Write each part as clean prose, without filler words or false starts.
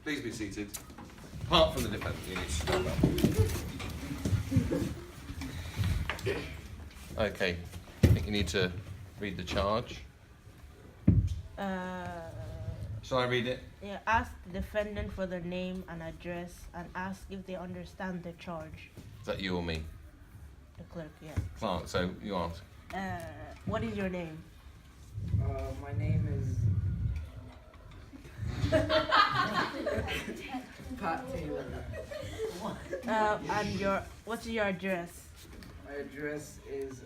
Please be seated. Apart from the defendant, you need to stand up. Okay, I think you need to read the charge. Shall I read it? Yeah, ask the defendant for their name and address and ask if they understand the charge. Is that you or me? The clerk, yeah. Clark, so you ask. What is your name? My name is Pat Taylor. And what's your address? My address is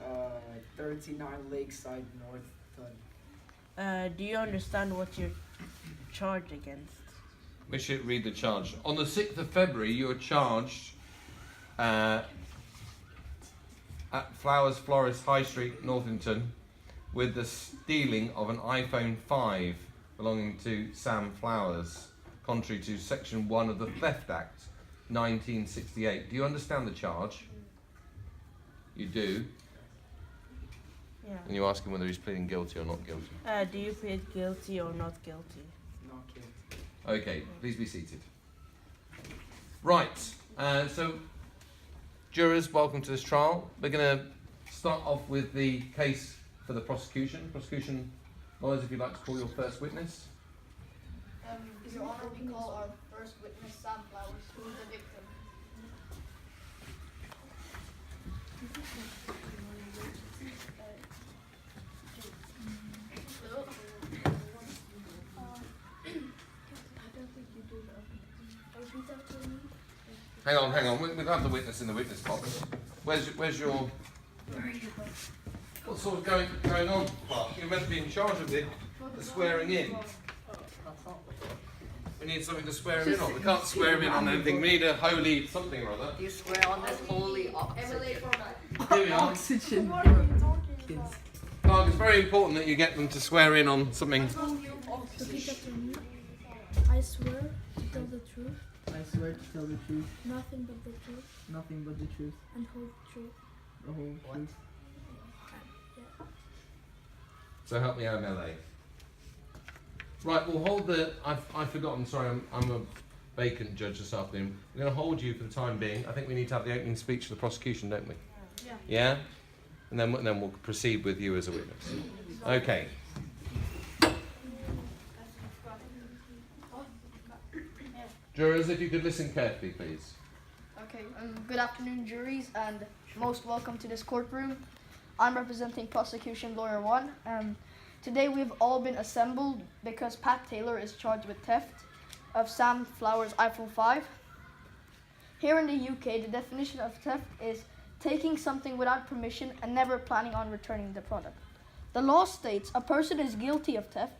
39 Lakeside North. Do you understand what you're charged against? We should read the charge. On the 6th of February, you were charged at Flowers Florist High Street, Northington, with the stealing of an iPhone 5 belonging to Sam Flowers, contrary to Section 1 of the Theft Act, 1968. Do you understand the charge? You do? Yeah. And you ask him whether he's pleading guilty or not guilty. Do you plead guilty or not guilty? Not guilty. Okay, please be seated. Right, so jurors, welcome to this trial. We're going to start off with the case for the prosecution. Prosecution lawyers, if you'd like to call your first witness. Your Honor, we call our first witness Sam Flowers, who is the victim. Hang on. We'll have the witness in the witness box. Where's your? What's sort of going on? You're meant to be in charge of the swearing in. We need something to swear him in on. We can't swear him in on anything. We need a holy something or other. You swear on this holy oxygen. Here we are. Oxygen. Clark, it's very important that you get them to swear in on something. I swear to tell the truth, I swear to tell the truth, nothing but the truth, nothing but the truth, and whole truth. the whole truth. Yeah. So help me MLA. Right, we'll hold the. I've forgotten. Sorry, I'm a vacant judge this afternoon. We're going to hold you for the time being. I think we need to have the opening speech for the prosecution, don't we? Yeah. Yeah. And then we'll proceed with you as a witness. Okay. Jurors, if you could listen carefully, please. Okay, good afternoon, juries, and most welcome to this courtroom. I'm representing Prosecution Lawyer 1. Today we've all been assembled because Pat Taylor is charged with theft of Sam Flowers' iPhone 5. Here in the UK, the definition of theft is taking something without permission and never planning on returning the product. The law states a person is guilty of theft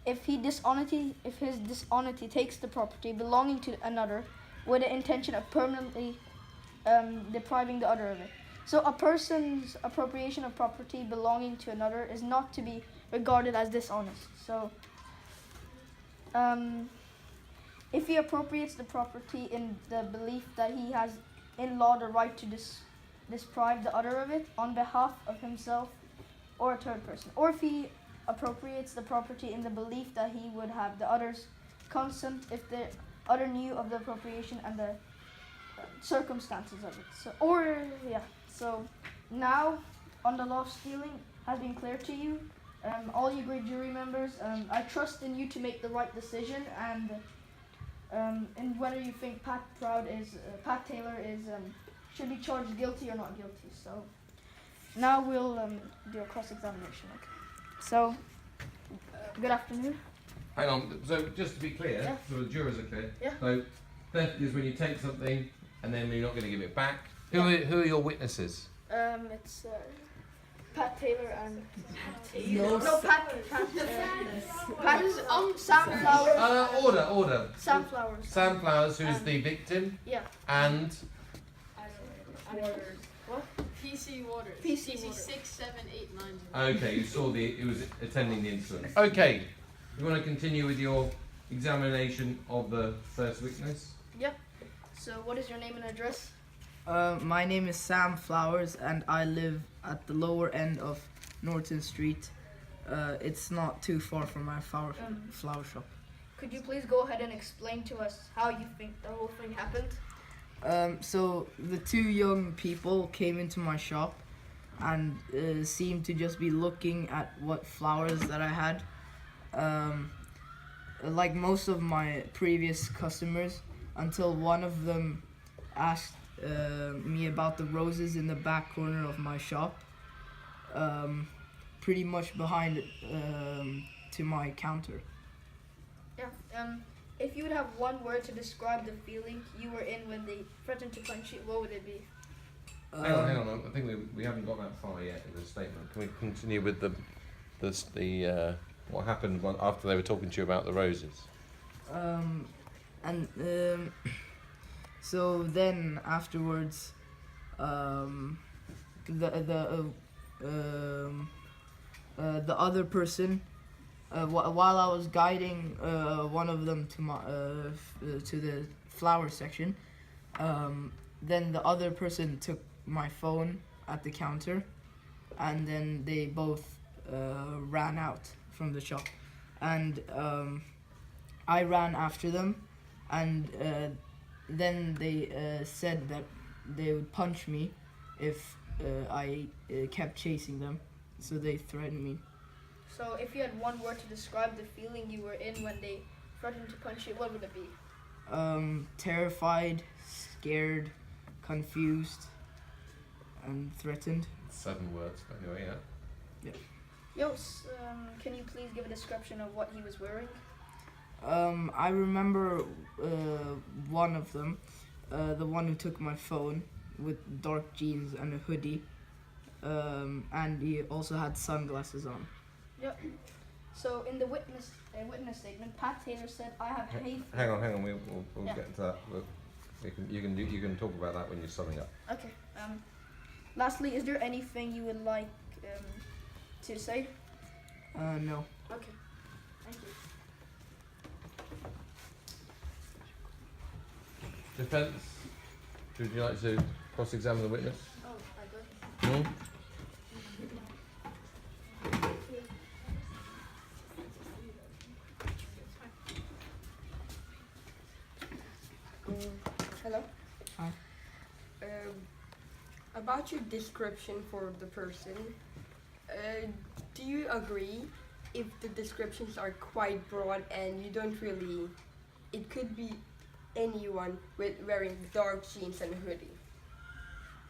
if his dishonesty takes the property belonging to another with the intention of permanently depriving the other of it. So a person's appropriation of property belonging to another is not to be regarded as dishonest. So if he appropriates the property in the belief that he has in law the right to deprive the other of it on behalf of himself or a third person, or if he appropriates the property in the belief that he would have the other's consent if the other knew of the appropriation and the circumstances of it. So now on the law of stealing has been clear to you, all you great jury members. I trust in you to make the right decision, and in whether you think Pat Taylor should be charged guilty or not guilty. So now we'll do a cross-examination. Okay. So good afternoon. Hang on. So just to be clear, Yeah. so the jurors are clear. Yeah. So theft is when you take something and then you're not going to give it back. Who are your witnesses? It's Pat Taylor and Sam Flowers. Order. Sam Flowers. Sam Flowers, who's the victim, Yeah. and What? PC Waters. PC Waters. 6, 7, 8, 9. okay, you saw he was attending the incident. Okay, you want to continue with your examination of the first witness? So what is your name and address? My name is Sam Flowers, and I live at the lower end of Norton Street. It's not too far from my flower shop. Could you please go ahead and explain to us how you think the whole thing happened? So the two young people came into my shop and seemed to just be looking at what flowers that I had. Like most of my previous customers, until one of them asked me about the roses in the back corner of my shop, pretty much behind to my counter. Yeah. If you would have one word to describe the feeling you were in when they threatened to punch you, what would it be? Hang on. I think we haven't got that far yet in the statement. Can we continue with the what happened after they were talking to you about the roses? So then afterwards, the other person, while I was guiding one of them to the flower section, then the other person took my phone at the counter, and then they both ran out from the shop, and I ran after them, and then they said that they would punch me if I kept chasing them, so they threatened me. So if you had one word to describe the feeling you were in when they threatened to punch you, what would it be? Terrified, scared, confused, and threatened. 7 words, but anyway, yeah. Can you please give a description of what he was wearing? I remember one of them, the one who took my phone, with dark jeans and a hoodie, and he also had sunglasses on. Yep. So in the witness statement, Pat Taylor said, "I have hay fever." Hang on. We'll Yeah. get to that. You can talk about that when you're summing up. Okay. Lastly, is there anything you would like to say? No. Okay. Thank you. Defence, would you like to cross-examine the witness? Oh, I got it. Hello. Hi. About your description for the person, do you agree if the descriptions are quite broad and you don't really, it could be anyone with wearing dark jeans and a hoodie?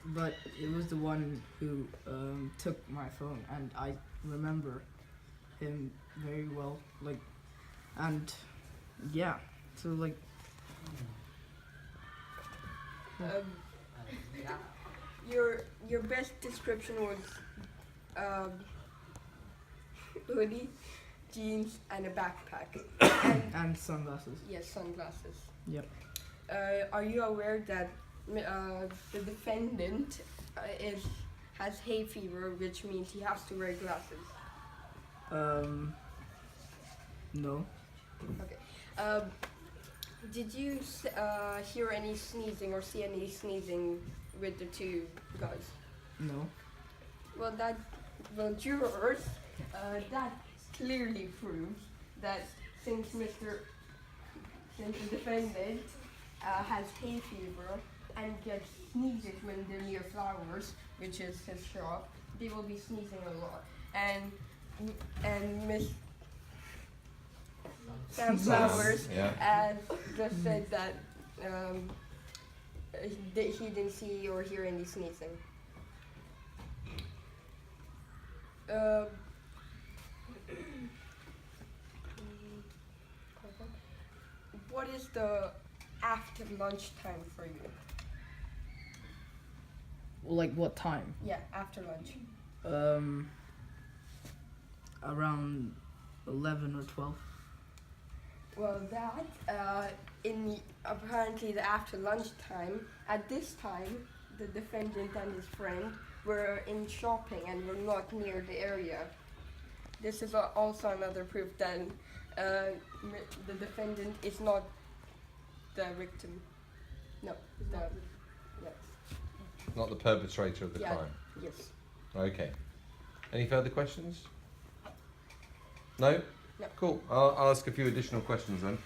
But it was the one who took my phone, and I remember him very well. Like, and yeah, so like. Your best description was hoodie, jeans, and a backpack. And sunglasses. Yes, sunglasses. Yep. Are you aware that the defendant has hay fever, which means he has to wear glasses? No. Okay. Did you hear any sneezing or see any sneezing with the two guys? No. Well, jurors, that clearly proves that since the defendant has hay fever and gets sneezes when they're near flowers, which is his shop, they will be sneezing a lot. And Miss Sam Flowers has just said that he didn't see or hear any sneezing. What is the after lunch time for you? Well, like what time? Yeah, after lunch. Around 11 or 12. Well, that apparently the after lunch time. At this time, the defendant and his friend were in shopping and were not near the area. This is also another proof that the defendant is not the victim. No, yes. not the perpetrator of the Yeah. crime. Yes. Okay. Any further questions? No? No. Cool. I'll ask a few additional questions then.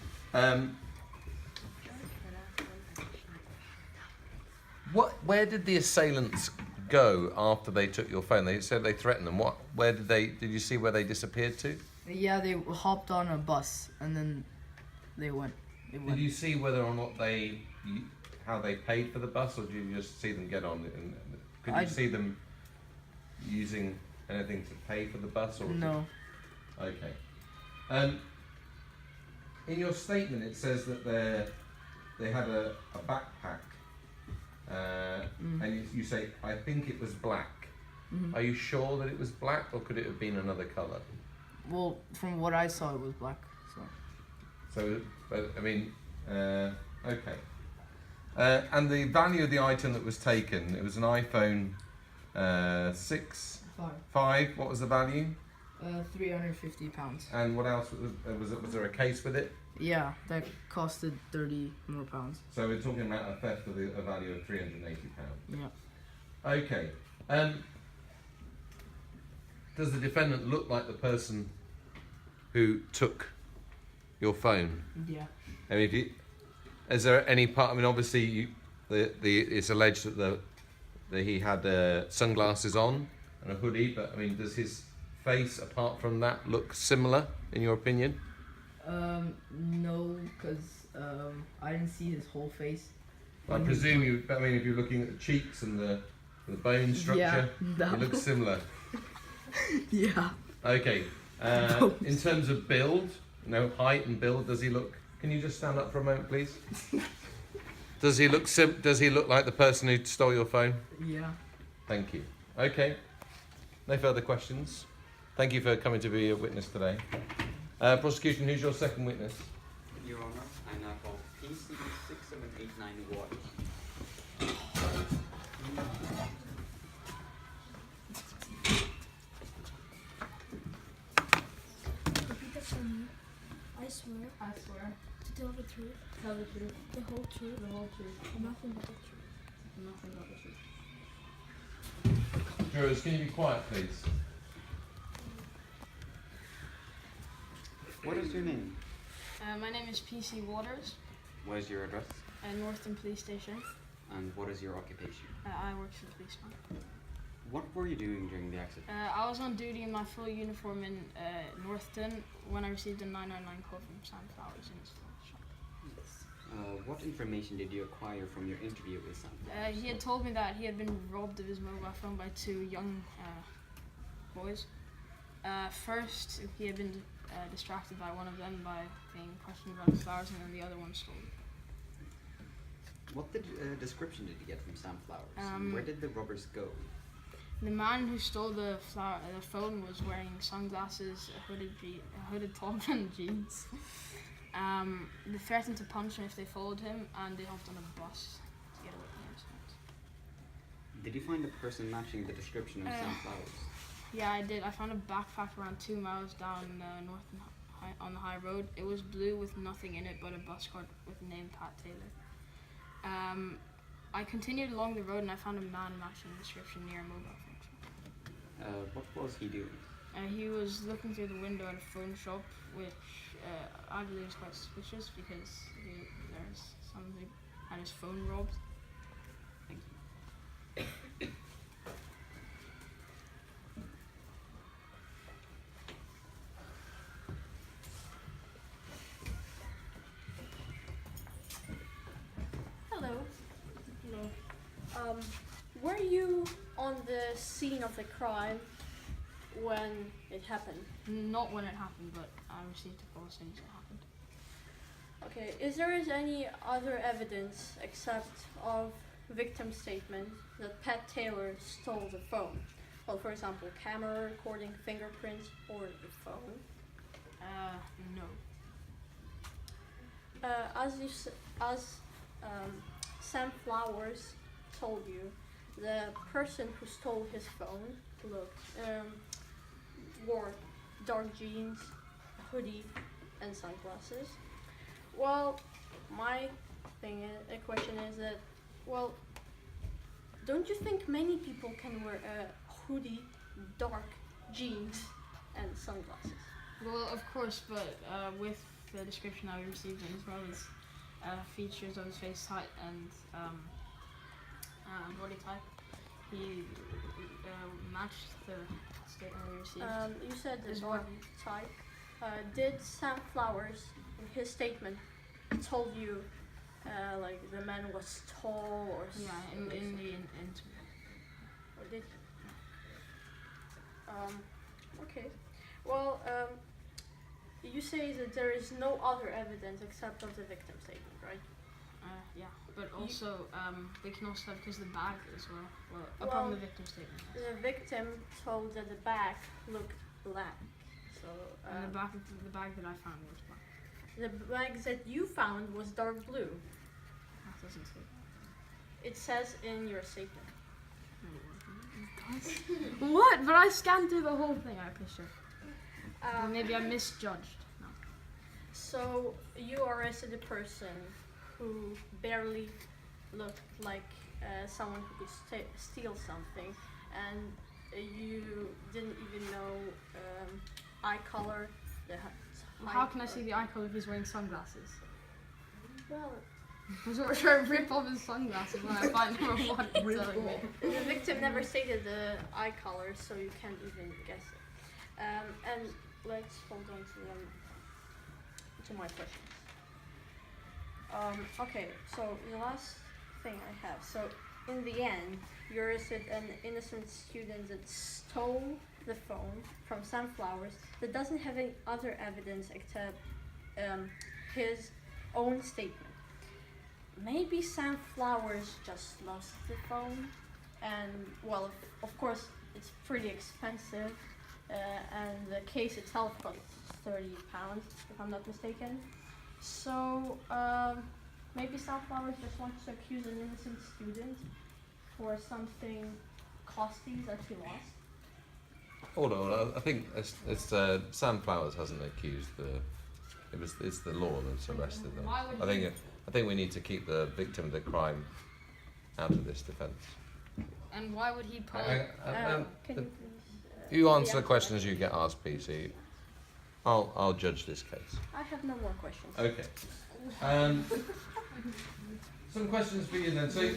Where did the assailants go after they took your phone? They said they threatened them. Where did they? Did you see where they disappeared to? Yeah, they hopped on a bus and then they went. Did you see whether or not how they paid for the bus, or did you just see them get on it? And could you see them using anything to pay for the bus? Or No. Okay. In your statement, it says that they had a backpack, and you say, I think it was black. Mhm. Are you sure that it was black, or could it have been another colour? Well, from what I saw, it was black. So, but I mean, okay. And the value of the item that was taken, it was an iPhone 6, 5. What was the value? £350. And what else was there a case with it? Yeah, that costed £30 more. So we're talking about a theft of a value of £380. Yeah. Okay. Does the defendant look like the person who took your phone? Yeah. I mean, is there any part? I mean, obviously, it's alleged that he had sunglasses on and a hoodie. But I mean, does his face, apart from that, look similar in your opinion? No, because I didn't see his whole face. I presume you. I mean, if you're looking at the cheeks and the bone structure, Yeah, it looks similar. Yeah. Okay. In terms of build, height and build, does he look? Can you just stand up for a moment, please? Does he look like the person who stole your phone? Yeah. Thank you. Okay. No further questions. Thank you for coming to be a witness today. Prosecution, who's your second witness? Your Honor, I now call PC6789 Repeat after me. I swear to tell the truth, the whole truth, and nothing but the truth. Jurors, can you be quiet, please? What is your name? My name is PC Waters, What is your address? Northern Police Station. And what is your occupation? I work for the policeman. What were you doing during the accident? I was on duty in my full uniform in Northton when I received a 999 call from Sam Flowers in his phone shop. What information did you acquire from your interview with Sam? He had told me that he had been robbed of his mobile phone by two young boys. First, he had been distracted by one of them by being questioned about his flowers, and then the other one stole it. What description did you get from Sam Flowers? Where did the robbers go? The man who stole the phone was wearing sunglasses, a hooded top, and jeans. They threatened to punch him if they followed him, and they hopped on a bus to get away from the incident. Did you find a person matching the description of Sam Flowers? Yeah, I did. I found a backpack around 2 miles down on the high road. It was blue with nothing in it but a bus card with the name Pat Taylor. I continued along the road and I found a man matching the description near a mobile phone shop. What was he doing? He was looking through the window at a phone shop, which I believe is quite suspicious because there's someone who had his phone robbed. Thank you. Hello. Were you on the scene of the crime when it happened? Not when it happened, but I received a call as soon as it happened. Okay. Is there any other evidence except of victim's statement that Pat Taylor stole the phone? Well, for example, camera recording, fingerprints, or the phone? No. As Sam Flowers told you, the person who stole his phone wore dark jeans, a hoodie, and sunglasses. Well, my question is that, don't you think many people can wear a hoodie, dark jeans, and sunglasses? Well, of course, but with the description I received, as well as features of his face height and body type, he matched the statement we received. You said the As body type. Did Sam Flowers, in his statement, told you like the man was tall or Yeah, in the interview. or did okay. Well, you say that there is no other evidence except of the victim statement, right? Yeah, but also we can also have because the bag as well. Well, upon the victim statement. Yes. The victim told that the bag looked black. So And the bag that I found was black. the bag that you found was dark blue. That doesn't say that. It says in your statement. What? But I scanned through the whole thing. I'm pretty sure. Maybe I misjudged. No. So you arrested a person who barely looked like someone who could steal something, and you didn't even know eye color. How can I see the eye color if he's wearing sunglasses? Well, I was not trying to rip off his sunglasses when I find him on what he's telling me. the victim never stated the eye color, so you can't even guess it. And let's hold on to my questions. Okay, so the last thing I have. So in the end, you arrested an innocent student that stole the phone from Sam Flowers that doesn't have any other evidence except his own statement. Maybe Sam Flowers just lost the phone, and well, of course, it's pretty expensive, and the case itself costs £30, if I'm not mistaken. So maybe Sam Flowers just wants to accuse an innocent student for something costly that he lost. Hold on, I think it's Sam Flowers hasn't accused it's the law that's arrested them. Why would I think we need to keep the victim of the crime out of this defence. And why would he pull? Can you please? You answer the questions you get asked, PC. I'll judge this case. I have no more questions. Okay. Some questions for you then. So,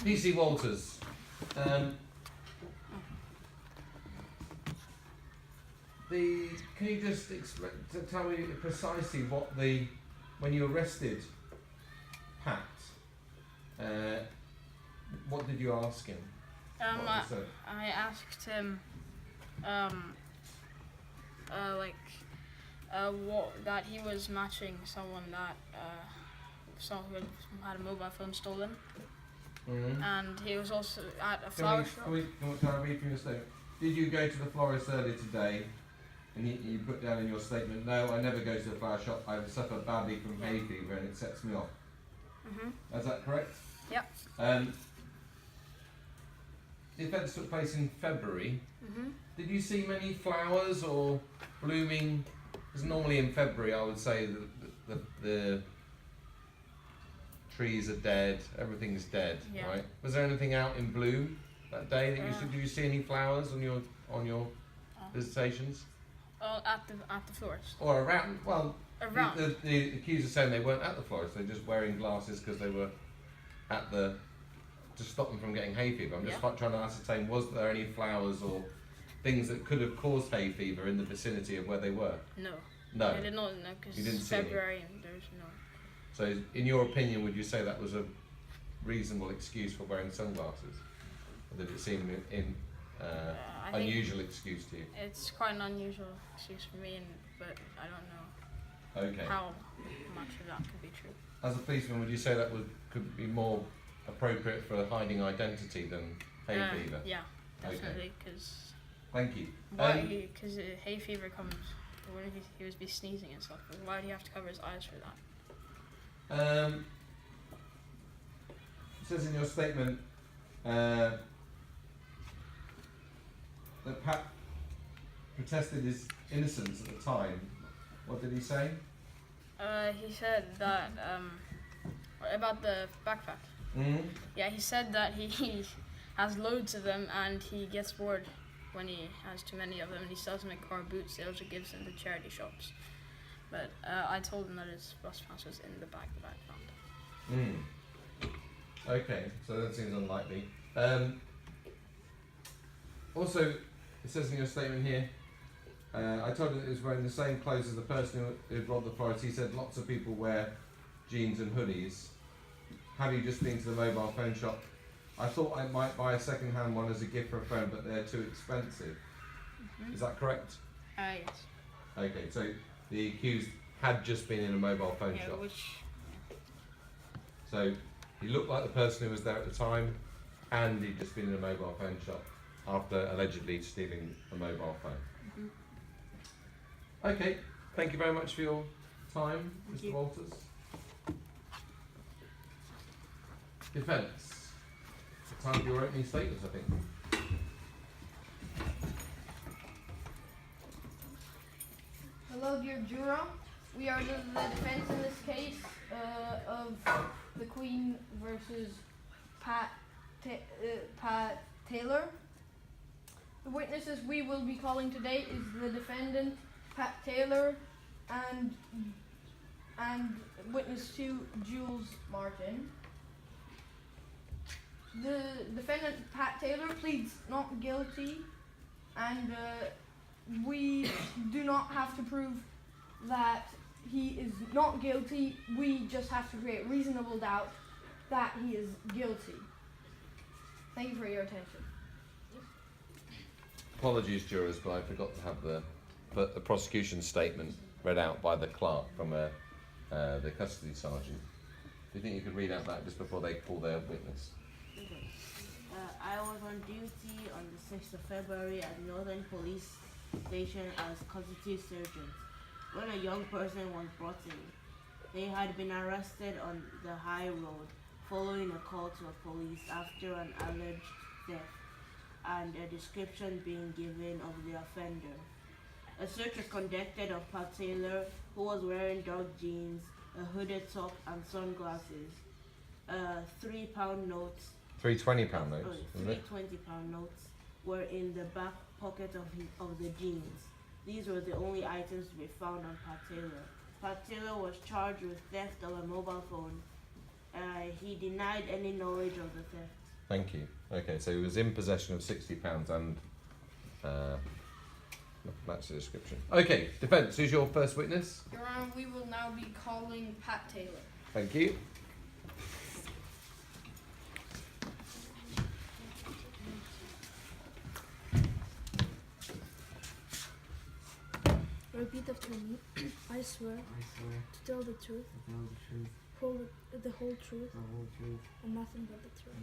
PC Walters. Can you just tell me precisely when you arrested Pat, what did you ask him? I asked him, that he was matching someone who had a mobile phone stolen, and he was also at a flower shop. Can I read from your statement? Did you go to the florist earlier today? And you put down in your statement, no, I never go to the flower shop. I suffer badly from hay fever and it sets me off. Is that correct? Yep. The offence took place in February. Did you see many flowers or blooming? Because normally in February I would say the trees are dead, everything's dead, right? Was there anything out in bloom that day that you saw? Did you see any flowers on your visitations? At the florist. Or around? Well, around. The accused is saying they weren't at the florist. They're just wearing glasses because they were at the to stop them from getting hay fever. I'm just trying to ascertain: was there any flowers or things that could have caused hay fever in the vicinity of where they were? No. No. I did not know because it's February and there's no. So, in your opinion, would you say that was a reasonable excuse for wearing sunglasses, or did it seem unusual excuse to you? It's quite an unusual excuse for me, but I don't know how much of that could be true. As a policeman, would you say that could be more appropriate for hiding identity than hay fever? Yeah, definitely. Because thank you. Because hay fever comes when he was be sneezing and stuff. Why would he have to cover his eyes for that? It says in your statement that Pat protested his innocence at the time. What did he say? He said that about the backpack. Mm. Yeah, he said that he has loads of them and he gets bored when he has too many of them, and he sells them at car boot sales or gives them to charity shops. But I told him that his bus pass was in the bag that I found. Okay, so that seems unlikely. Also, it says in your statement here, I told him that he was wearing the same clothes as the person who robbed the forest. He said lots of people wear jeans and hoodies. Have you just been to the mobile phone shop? I thought I might buy a second-hand one as a gift for a friend, but they're too expensive. Is that correct? Yes. Okay, so the accused had just been in a mobile phone shop. So he looked like the person who was there at the time, and he'd just been in a mobile phone shop after allegedly stealing a mobile phone. Okay, thank you very much for your time, Mr. Walters. Defence. Time for your opening statements, I think. Hello, dear juror. We are the defense in this case of the Queen versus Pat Taylor. The witnesses we will be calling today is the defendant, Pat Taylor, and witness 2, Jules Martin. The defendant, Pat Taylor, pleads not guilty, and we do not have to prove that he is not guilty. We just have to create reasonable doubt that he is guilty. Thank you for your attention. Apologies, jurors, but I forgot to have the prosecution statement read out by the clerk from the custody sergeant. Do you think you could read out that just before they call their witness? Okay. I was on duty on the 6th of February at Northern Police Station as custody sergeant when a young person was brought in. They had been arrested on the high road following a call to the police after an alleged theft and a description being given of the offender. A search was conducted of Pat Taylor, who was wearing dark jeans, a hooded top and sunglasses. 3 pound notes. 3 £20 notes. 3 £20 notes were in the back pocket of the jeans. These were the only items to be found on Pat Taylor. Pat Taylor was charged with theft of a mobile phone. He denied any knowledge of the theft. Thank you. Okay, so he was in possession of £60 and that's the description. Okay, defence, who's your first witness? Your Honor, we will now be calling Pat Taylor. Thank you. Repeat after me. I swear to tell the truth, the whole truth, and nothing but the truth.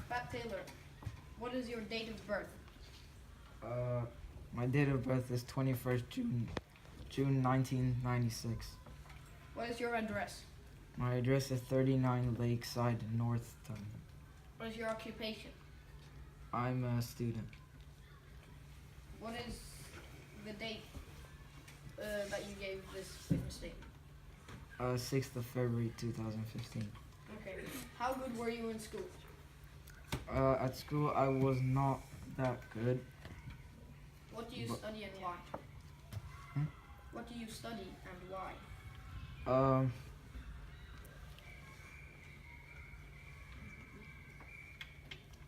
Pat Taylor, what is your date of birth? My date of birth is 21st June 1996. What is your address? My address is 39 Lakeside, Northton. What is your occupation? I'm a student. What is the date that you gave this witness statement? 6th of February 2015. Okay. How good were you in school? At school, I was not that good. What do you study and why? Hmm? What do you study and why?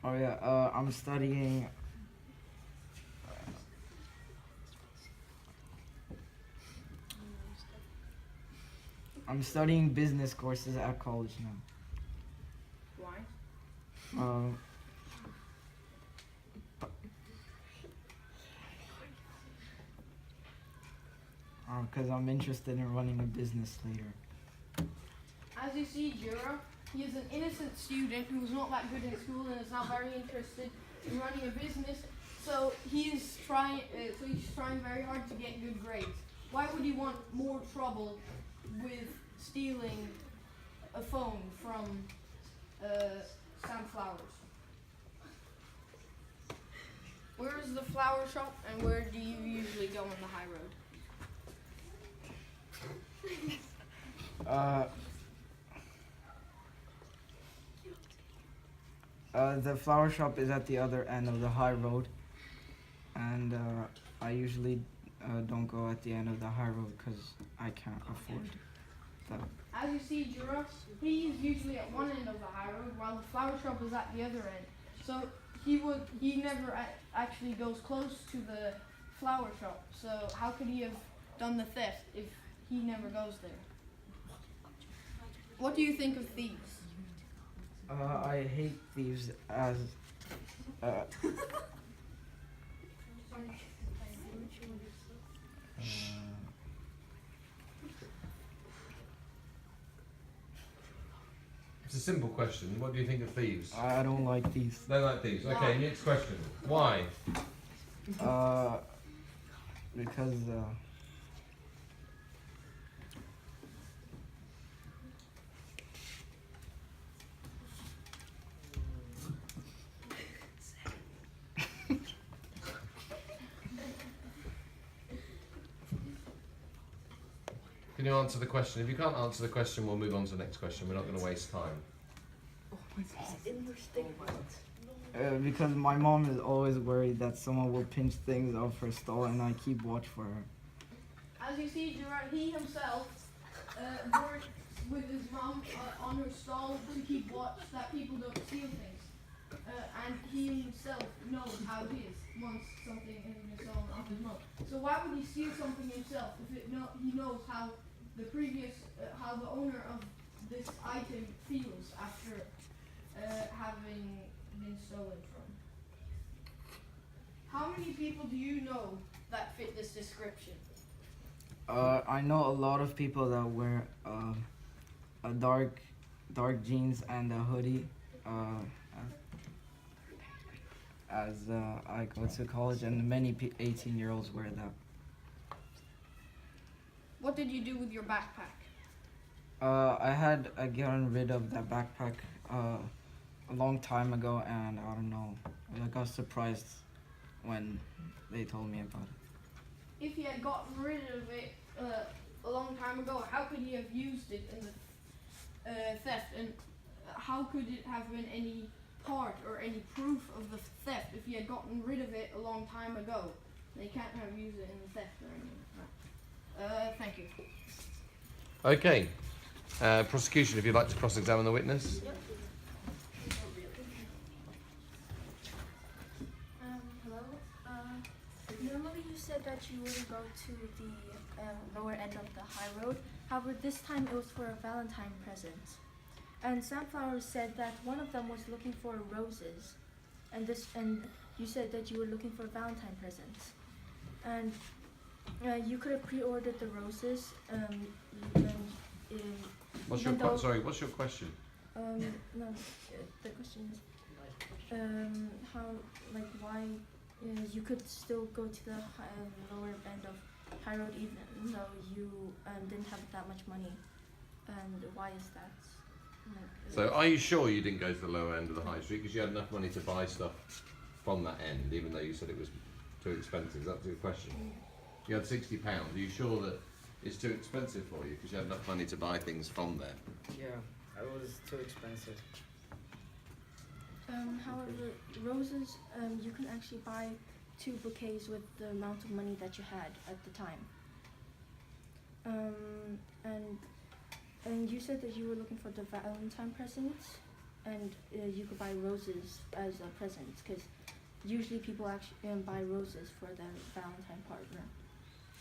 I'm studying. I'm studying business courses at college now. Why? Because I'm interested in running a business later. As you see, Jura, he is an innocent student who's not that good in school and is not very interested in running a business. So he's trying very hard to get good grades. Why would he want more trouble with stealing a phone from Sam Flowers? Where is the flower shop and where do you usually go on the high road? The flower shop is at the other end of the high road, and I usually don't go at the end of the high road because I can't afford that. As you see, Jura, he is usually at one end of the high road, while the flower shop is at the other end. So he never actually goes close to the flower shop. So how could he have done the theft if he never goes there? What do you think of thieves? I hate thieves as It's a simple question. What do you think of thieves? I don't like thieves. Don't like thieves. Okay, next question. Why? Because Can you answer the question? If you can't answer the question, we'll move on to the next question. We're not going to waste time. because my mom is always worried that someone will pinch things off her stall, and I keep watch for her. As you see, Gerard, he himself works with his mom on her stall to keep watch that people don't steal things. And he himself knows how it is once something has been stolen off his mom. So why would he steal something himself if he knows how the previous, how the owner of this item feels after having been stolen from? How many people do you know that fit this description? I know a lot of people that wear a dark jeans and a hoodie as I go to college, and many 18-year-olds wear that. What did you do with your backpack? I had gotten rid of that backpack a long time ago, and I don't know, I got surprised when they told me about it. If he had gotten rid of it a long time ago, how could he have used it in the theft? And how could it have been any part or any proof of the theft if he had gotten rid of it a long time ago? They can't have used it in the theft or anything. Thank you. Okay. Prosecution, if you'd like to cross-examine the witness. Yep. Hello. Normally you said that you wouldn't go to the lower end of the high road. However, this time it was for a Valentine present. And Sunflower said that one of them was looking for roses, and you said that you were looking for Valentine presents, and you could have pre-ordered the roses. What's your What's your question? No, the question is how, like, why you could still go to the lower end of high road even though you didn't have that much money, and why is that? So are you sure you didn't go to the lower end of the high street because you had enough money to buy stuff from that end, even though you said it was too expensive? That's your question. You had £60. Are you sure that it's too expensive for you because you had enough money to buy things from there? Yeah, it was too expensive. However, roses, you can actually buy 2 bouquets with the amount of money that you had at the time. And you said that you were looking for the Valentine presents, and you could buy roses as a present, because usually people actually buy roses for their Valentine partner.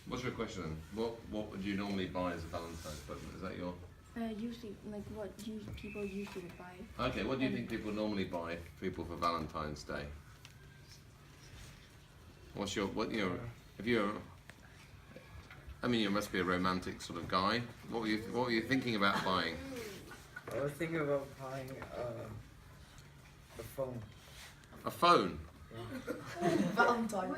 What's your question then? What would you normally buy as a Valentine's present? Is that your... Usually, like what people usually would buy. Okay, what do you think people normally buy for people for Valentine's Day? If you're, I mean, you must be a romantic sort of guy. What were you thinking about buying? I was thinking about buying a phone. A phone? Yeah. Valentine.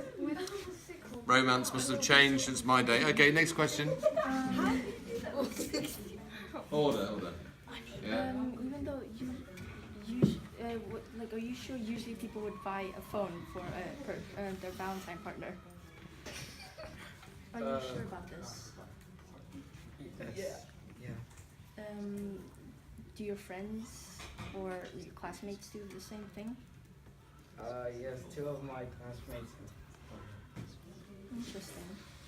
Romance must have changed since my day. Okay, next question. Order. Yeah. Even though are you sure usually people would buy a phone for their Valentine partner? Are you sure about this? Yes. Yeah. do your friends or your classmates do the same thing? Yes, 2 of my classmates. Interesting.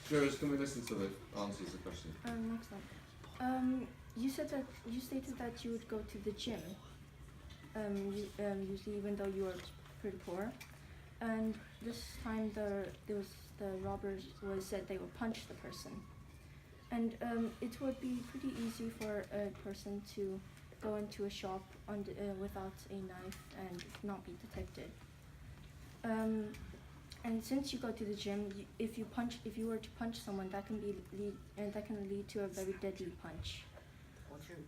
Jurors, can we listen to the answers to the question? Next one. You stated that you would go to the gym. Usually, even though you were pretty poor, and this time the robbers said they would punch the person, and it would be pretty easy for a person to go into a shop without a knife and not be detected. And since you go to the gym, if you were to punch someone, that can lead to a very deadly punch. What's your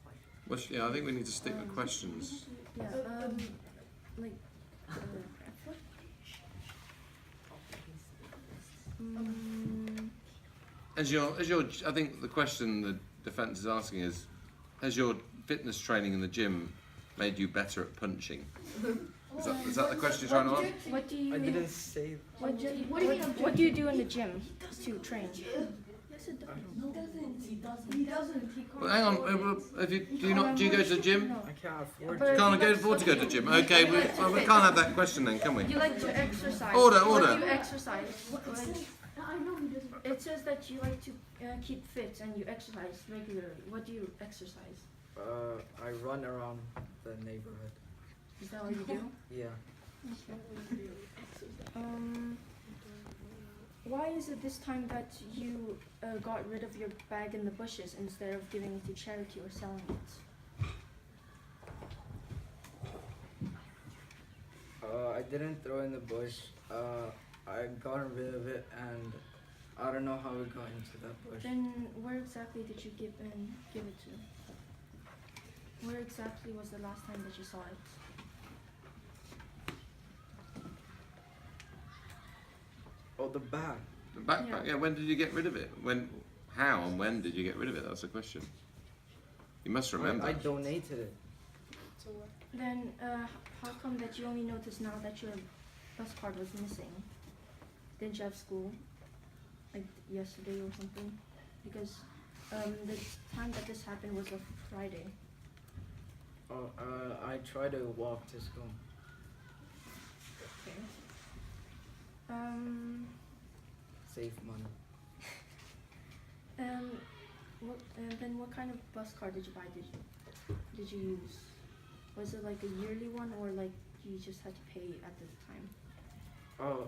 question? Well, yeah, I think we need to stick with questions. Yeah. Like. I think the question the defence is asking is, has your fitness training in the gym made you better at punching? Is that the question you're trying to ask? What do you? I didn't say. What do you do in the gym to train? Yes, it does. He doesn't. Well, hang on. Do you go to the gym? No. I can't afford But to. Can't afford to go to the gym. Okay, we can't have that question then, can we? You like to exercise. Order. What do you exercise? I know he doesn't. It says that you like to keep fit and you exercise regularly. What do you exercise? I run around the neighborhood. Is that what you do? Yeah. Why is it this time that you got rid of your bag in the bushes instead of giving it to charity or selling it? I didn't throw in the bush. I got rid of it, and I don't know how it got into that bush. Then where exactly did you give it to? Where exactly was the last time that you saw it? Oh, the bag. The backpack. Yeah. When did you get rid of it? How and when did you get rid of it? That's the question. You must remember. I donated it. Then how come that you only noticed now that your bus card was missing? Didn't you have school, like yesterday or something? Because the time that this happened was a Friday. Oh, I try to walk to school. Okay. Save money. Then what kind of bus card did you buy? Did you use? Was it like a yearly one, or like you just had to pay at the time? Oh,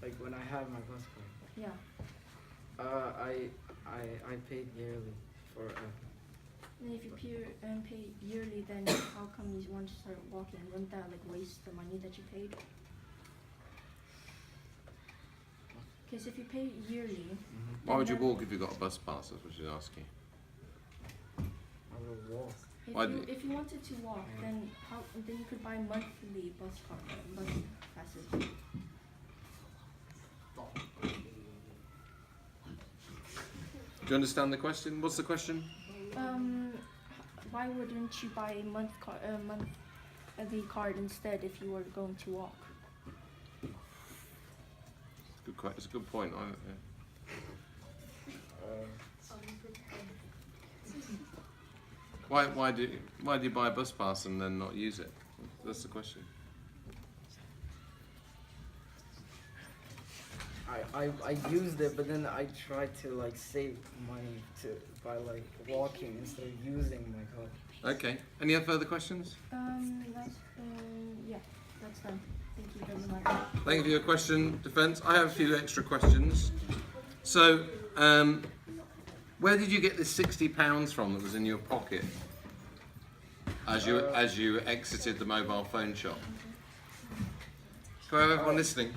like when I had my bus card. Yeah. I paid yearly for. And if you pay yearly, then how come you want to start walking? Wouldn't that like waste the money that you paid? Because if you pay yearly. Why would you walk if you got a bus pass? That's what she's asking. I will walk. If you wanted to walk, then you could buy monthly bus passes. Do you understand the question? What's the question? Why wouldn't you buy the card instead if you were going to walk? It's a good point. Why do you buy a bus pass and then not use it? That's the question. I used it, but then I tried to like save money by like walking instead of using my card. Okay. Any other further questions? Yeah, that's done. Thank you very much. Thank you for your question, Defence. I have a few extra questions. So, where did you get this £60 from that was in your pocket as you exited the mobile phone shop? Can I have everyone listening?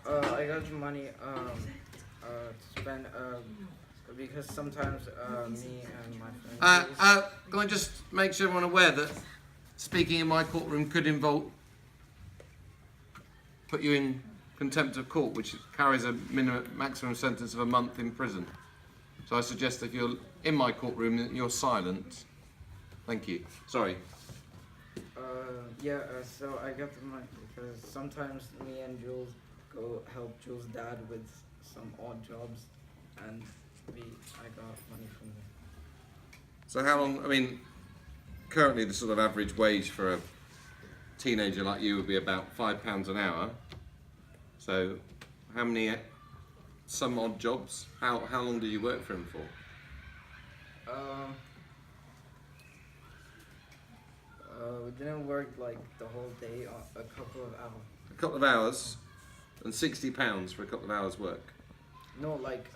I got money to spend because sometimes me and my friends. Can I just make sure everyone aware that speaking in my courtroom could put you in contempt of court, which carries a maximum sentence of a month in prison. So I suggest if you're in my courtroom that you're silent. Thank you. Sorry. So I got the money because sometimes me and Jules go help Jules' dad with some odd jobs, and I got money from them. So how long, I mean, currently the sort of average wage for a teenager like you would be about £5 an hour. So how many, some odd jobs? How long do you work for him for? We didn't work like the whole day, a couple of hours. A couple of hours and £60 for a couple of hours work. No, like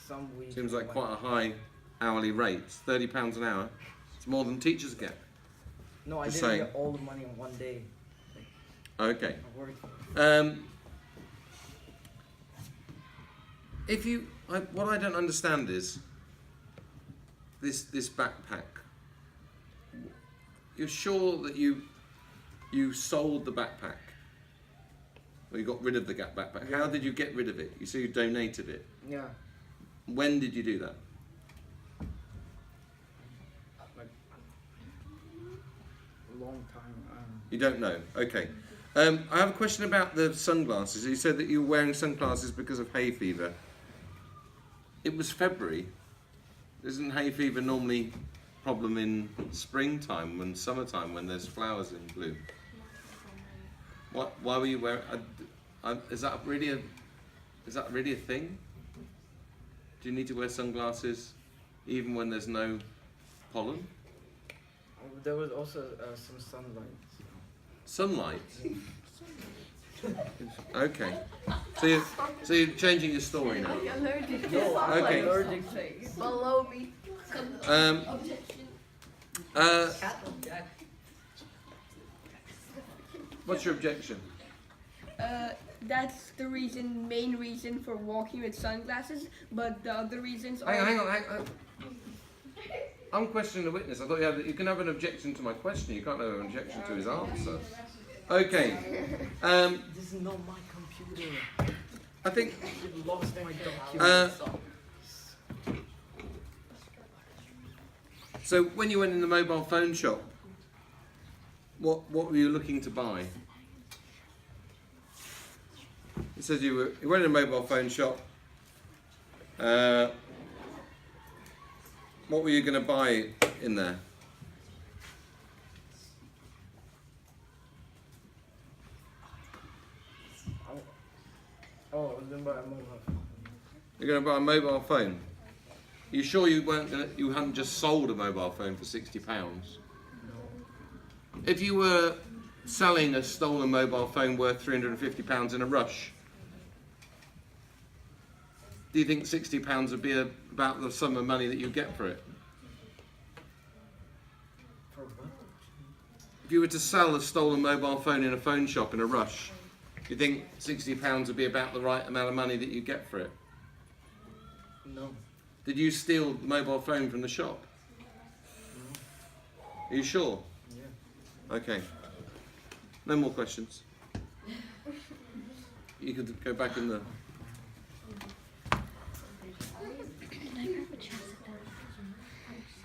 some weeks. Seems like quite a high hourly rate. £30 an hour. It's more than teachers get. No, I Just didn't saying. get all the money in one day. Okay. I worked. What I don't understand is this backpack. You're sure that you sold the backpack? Or you got rid of the backpack? Yeah. How did you get rid of it? You say you donated it. Yeah. When did you do that? Like a long time. You don't know. Okay. I have a question about the sunglasses. You said that you were wearing sunglasses because of hay fever. It was February. Isn't hay fever normally a problem in springtime, when summertime, when there's flowers in bloom? Why were you wearing? Is that really a thing? Do you need to wear sunglasses even when there's no pollen? There was also some sunlight. Sunlight. Okay. So you're changing your story now. Okay. Follow me. What's your objection? That's the main reason for walking with sunglasses, but the other reasons are... Hang on. I'm questioning the witness. I thought you can have an objection to my question. You can't have an objection to his answer. Okay. This is not my computer. I think... You lost my documents. So when you went in the mobile phone shop, what were you looking to buy? It says you went in a mobile phone shop. What were you going to buy in there? Oh, I was going to buy a mobile phone. You're going to buy a mobile phone. You sure you hadn't just sold a mobile phone for £60? No. If you were selling a stolen mobile phone worth £350 in a rush, do you think £60 would be about the sum of money that you get for it? For what? If you were to sell a stolen mobile phone in a phone shop in a rush, do you think £60 would be about the right amount of money that you get for it? No. Did you steal the mobile phone from the shop? No. Are you sure? Yeah. Okay. No more questions. You could go back in the...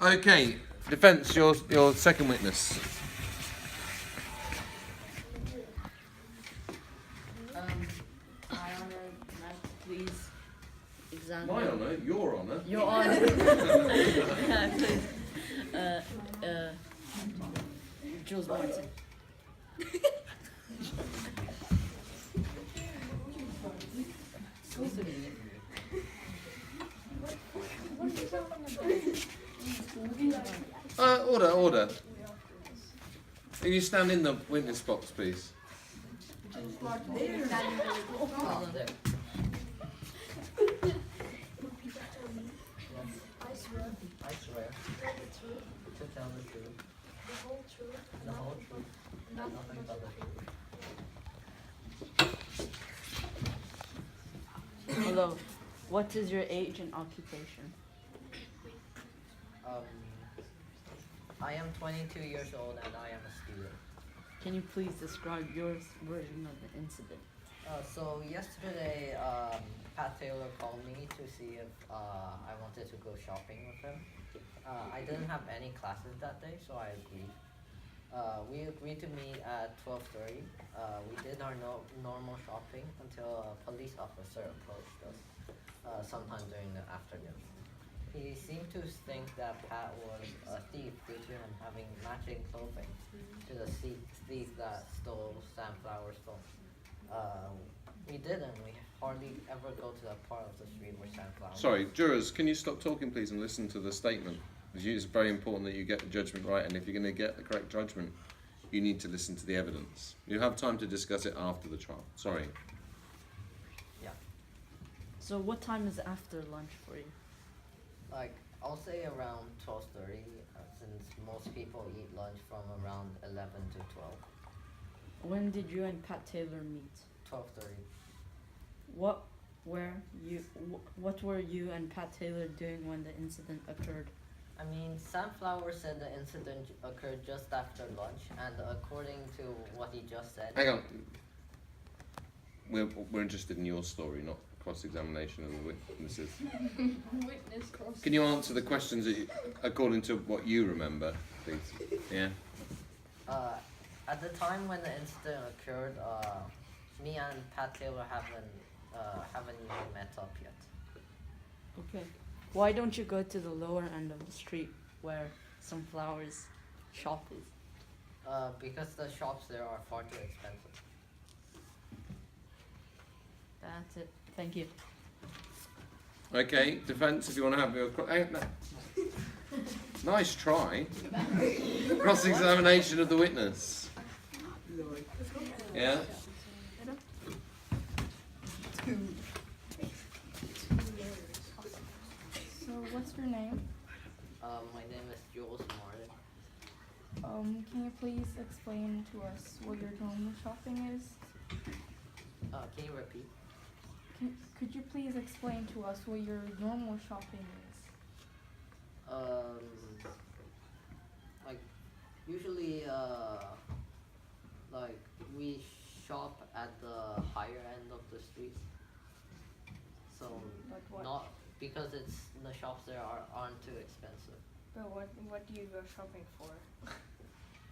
Okay, defence, your second witness. My Honor, can I please examine... My honour, your honour. Your Honor. Please. Jules Martin. Order. Can you stand in the witness box, please? I swear to tell the truth, the whole truth, and nothing but the truth. Hello. What is your age and occupation? I am 22 years old and I am a student. Can you please describe your version of the incident? So yesterday, Pat Taylor called me to see if I wanted to go shopping with him. I didn't have any classes that day, so I agreed. We agreed to meet at 12:30. We did our normal shopping until a police officer approached us sometime during the afternoon. He seemed to think that Pat was a thief due to him having matching clothing to the thief that stole Sunflower's phone. We didn't. We hardly ever go to that part of the street where Sunflower. Sorry, jurors, can you stop talking, please, and listen to the statement? Because it's very important that you get the judgment right, and if you're going to get the correct judgment, you need to listen to the evidence. You have time to discuss it after the trial. Sorry. Yeah. So what time is after lunch for you? Like, I'll say around 12:30, since most people eat lunch from around 11 to 12. When did you and Pat Taylor meet? 12:30. What were you and Pat Taylor doing when the incident occurred? I mean, Sunflower said the incident occurred just after lunch, and according to what he just said... Hang on. We're interested in your story, not cross-examination of the witnesses. Witness cross. Can you answer the questions according to what you remember, please? Yeah? At the time when the incident occurred, me and Pat Taylor haven't even met up yet. Okay. Why don't you go to the lower end of the street where Sunflower's shop is? Because the shops there are far too expensive. That's it. Thank you. Okay, defence, if you want to have your... Nice try. Cross-examination of the witness. Yeah? So what's your name? My name is Jules Martin. Can you please explain to us what your normal shopping is? Can you repeat? Could you please explain to us what your normal shopping is? Like, usually, like, we shop at the higher end of the street. So, Like what? not, because the shops there aren't too expensive. But what do you go shopping for?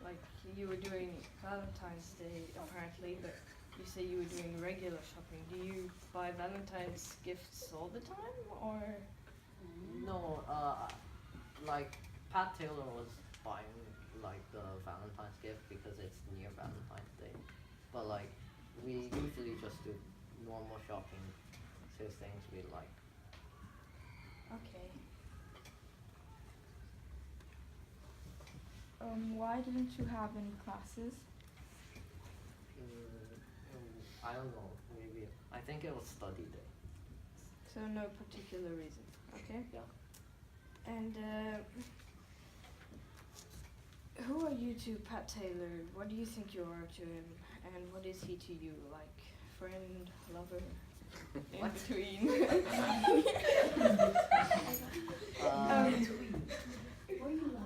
Like you were doing Valentine's Day apparently, but you say you were doing regular shopping. Do you buy Valentine's gifts all the time, or? No, like, Pat Taylor was buying, like, the Valentine's gift because it's near Valentine's Day. But, like, we usually just do normal shopping to things we like. Okay. Why didn't you have any classes? I don't know, maybe. I think it was study day. So no particular reason. Okay. Yeah. And who are you to Pat Taylor? What do you think you are to him? And what is he to you? Like friend, lover, in between?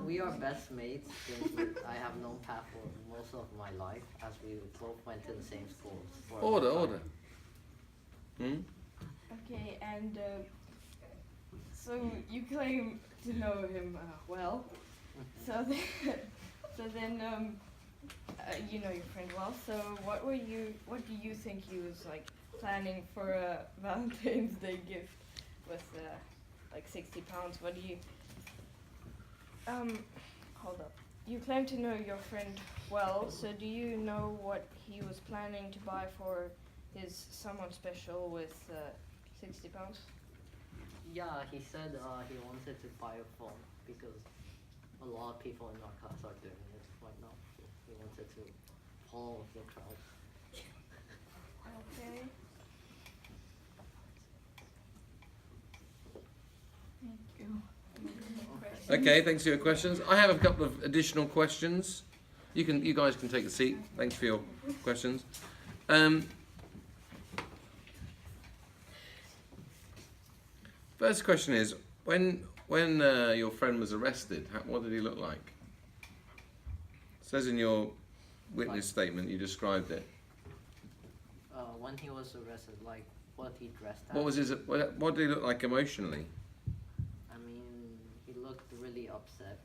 We are best mates since I have known Pat for most of my life, as we both went to the same school. For a long Order. time. Okay, and so you claim to know him well. So then, you know your friend well. So what do you think he was like planning for a Valentine's Day gift with like £60? What do you? Hold up. You claim to know your friend well. So do you know what he was planning to buy for his someone special with £60? Yeah, he said he wanted to buy a phone because a lot of people in our class are doing it right now. So he wanted to follow the crowd. Okay. Thank you. Okay, thanks for your questions. I have a couple of additional questions. You guys can take a seat. Thanks for your questions. First question is, when your friend was arrested, what did he look like? It says in your witness statement you described it. When he was arrested, like what he dressed as. What did he look like emotionally? I mean, he looked really upset.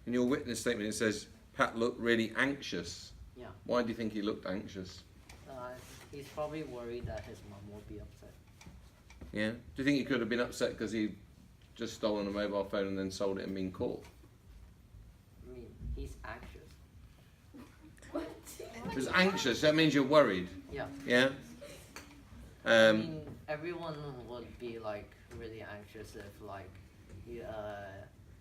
In your witness statement it says Pat looked really anxious. Yeah. Why do you think he looked anxious? He's probably worried that his mom will be upset. Yeah. Do you think he could have been upset because he just stolen a mobile phone and then sold it and been caught? I mean, he's anxious. If it's anxious, that means you're worried. Yeah. Yeah? I mean, everyone would be like really anxious if like you,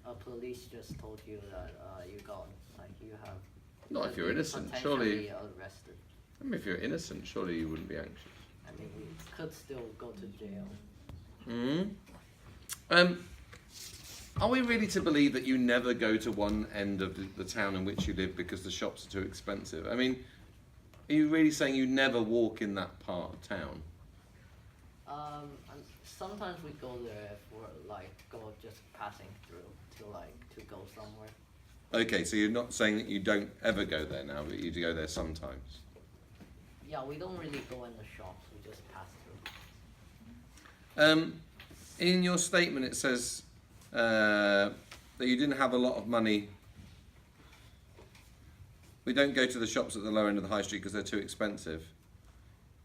a police just told you that you got like you have. Not if you're innocent, potentially surely. arrested. I mean, if you're innocent, surely you wouldn't be anxious. I mean, you could still go to jail. Are we really to believe that you never go to one end of the town in which you live because the shops are too expensive? I mean, are you really saying you never walk in that part of town? And sometimes we go there if we're like just passing through to go somewhere. Okay, so you're not saying that you don't ever go there now, but you do go there sometimes. Yeah, we don't really go in the shops. We just pass through. In your statement, it says that you didn't have a lot of money. We don't go to the shops at the lower end of the high street because they're too expensive.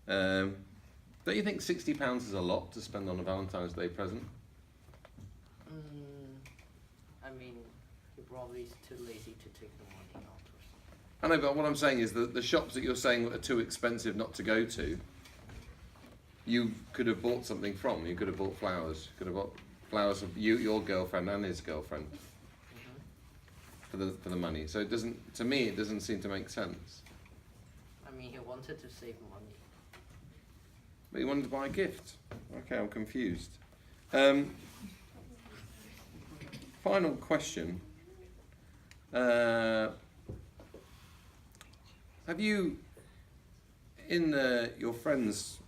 Don't you think £60 is a lot to spend on a Valentine's Day present? I mean, you're probably too lazy to take the money out or something. I know, but what I'm saying is that the shops that you're saying are too expensive not to go to, you could have bought something from. You could have bought flowers. You could have bought flowers of your girlfriend and his girlfriend for the money. So it doesn't. To me, it doesn't seem to make sense. I mean, he wanted to save money. But he wanted to buy a gift. Okay, I'm confused. Final question. Have you, in your friend's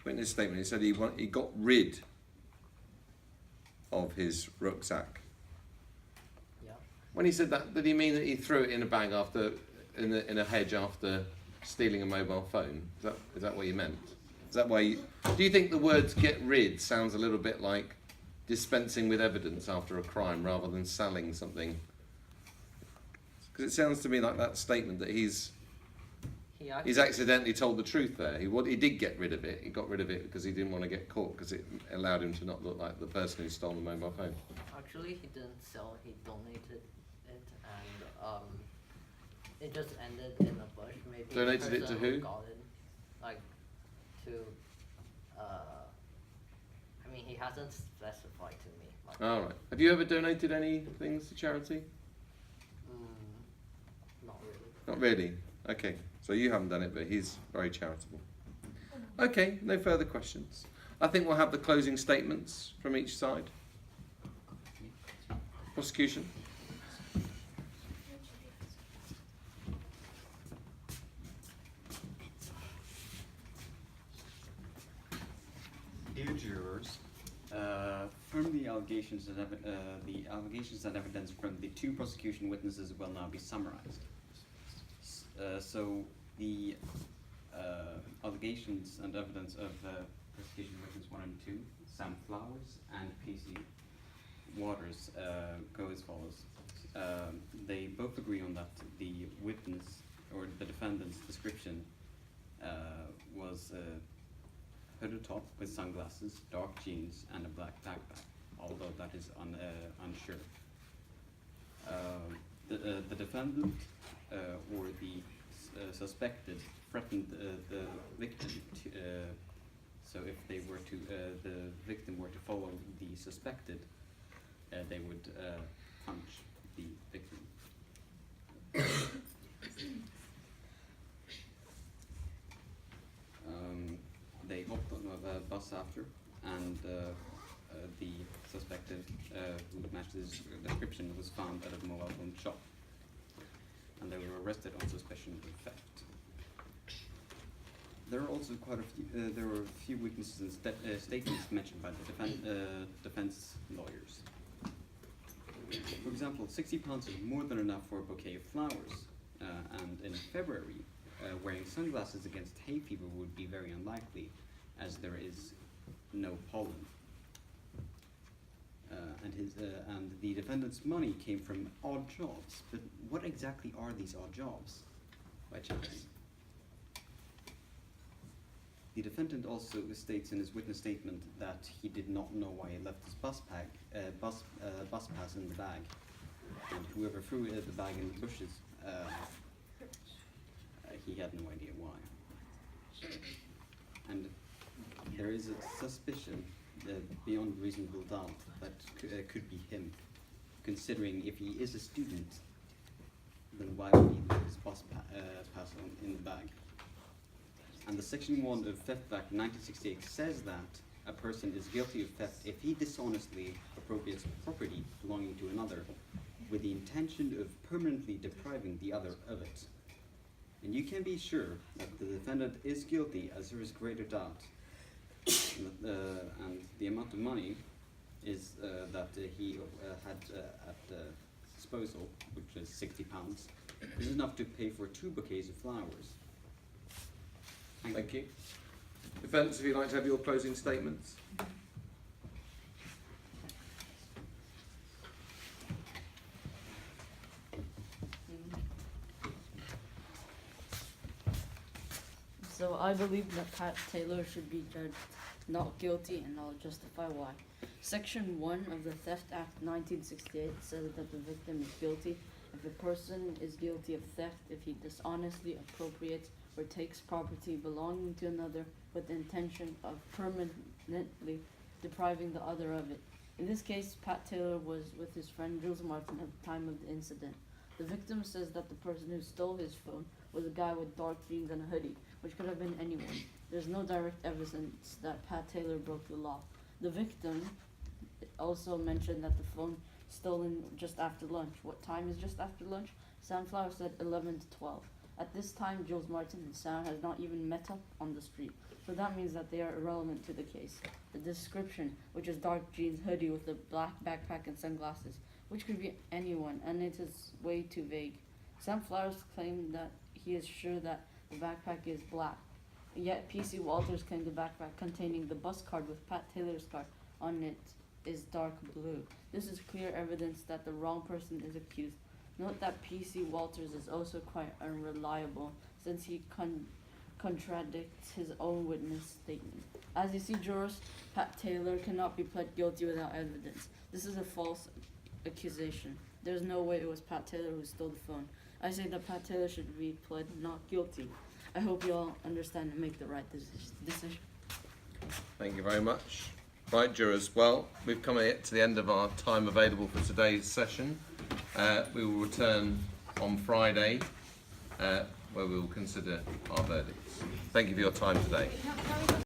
witness statement, he said he got rid of his rucksack. Yeah. When he said that, did he mean that he threw it in a bag in a hedge after stealing a mobile phone? Is that what you meant? Is that why? Do you think the words "get rid" sounds a little bit like dispensing with evidence after a crime rather than selling something? Because it sounds to me like that statement that he's accidentally told the truth there. He did get rid of it. He got rid of it because he didn't want to get caught because it allowed him to not look like the person who stole the mobile phone. Actually, he didn't sell. He donated it, and it just ended in a bush. Maybe Donated the it to person who? Got it, like to. I mean, he hasn't specified to me. Like, All right. Have you ever donated any things to charity? Not really. Not really. Okay. So you haven't done it, but he's very charitable. Okay. No further questions. I think we'll have the closing statements from each side. Prosecution. Dear jurors, from the allegations and evidence from the two prosecution witnesses will now be summarized. So the allegations and evidence of prosecution witness 1 and 2, Sam Flowers and P.C. Waters, go as follows. They both agree on that the witness or the defendant's description was hooded top with sunglasses, dark jeans, and a black backpack, although that is unsure. The defendant or the suspected threatened the victim to, so if they were to, the victim were to follow the suspected, they would punch the victim. They hopped on a bus after, and the suspected, who matched his description, was found at a mobile phone shop, and they were arrested on suspicion of theft. There are also quite a few. There were a few weaknesses and statements mentioned by the defense lawyers. For example, £60 is more than enough for a bouquet of flowers, and in February, wearing sunglasses against hay fever would be very unlikely, as there is no pollen. And the defendant's money came from odd jobs. But what exactly are these odd jobs, by chance? The defendant also states in his witness statement that he did not know why he left his bus pass in the bag, and whoever threw the bag in the bushes, he had no idea why. And there is a suspicion beyond reasonable doubt that could be him, considering if he is a student, then why would he leave his bus pass in the bag? And the Section 1 of Theft Act 1968 says that a person is guilty of theft if he dishonestly appropriates property belonging to another with the intention of permanently depriving the other of it. And you can be sure that the defendant is guilty, as there is greater doubt. And the amount of money is that he had at disposal, which is £60, is enough to pay for 2 bouquets of flowers. Thank you. Defence, if you'd like to have your closing statements. So I believe that Pat Taylor should be judged not guilty, and I'll justify why. Section 1 of the Theft Act 1968 says that the victim is guilty if a person is guilty of theft if he dishonestly appropriates or takes property belonging to another with the intention of permanently depriving the other of it. In this case, Pat Taylor was with his friend Jules Martin at the time of the incident. The victim says that the person who stole his phone was a guy with dark jeans and a hoodie, which could have been anyone. There's no direct evidence that Pat Taylor broke the law. The victim also mentioned that the phone stolen just after lunch. What time is just after lunch? Sunflower said 11 to 12. At this time, Jules Martin and Sam has not even met up on the street, so that means that they are irrelevant to the case. The description, which is dark jeans, hoodie with a black backpack and sunglasses, which could be anyone, and it is way too vague. Sam Flowers claimed that he is sure that the backpack is black, yet PC Walters claimed the backpack containing the bus card with Pat Taylor's card on it is dark blue. This is clear evidence that the wrong person is accused. Note that PC Walters is also quite unreliable since he contradicts his own witness statement. As you see, jurors, Pat Taylor cannot be pled guilty without evidence. This is a false accusation. There's no way it was Pat Taylor who stole the phone. I say that Pat Taylor should be pled not guilty. I hope you all understand and make the right decision. Thank you very much. Right, jurors. Well, we've come to the end of our time available for today's session. We will return on Friday, where we will consider our verdicts. Thank you for your time today.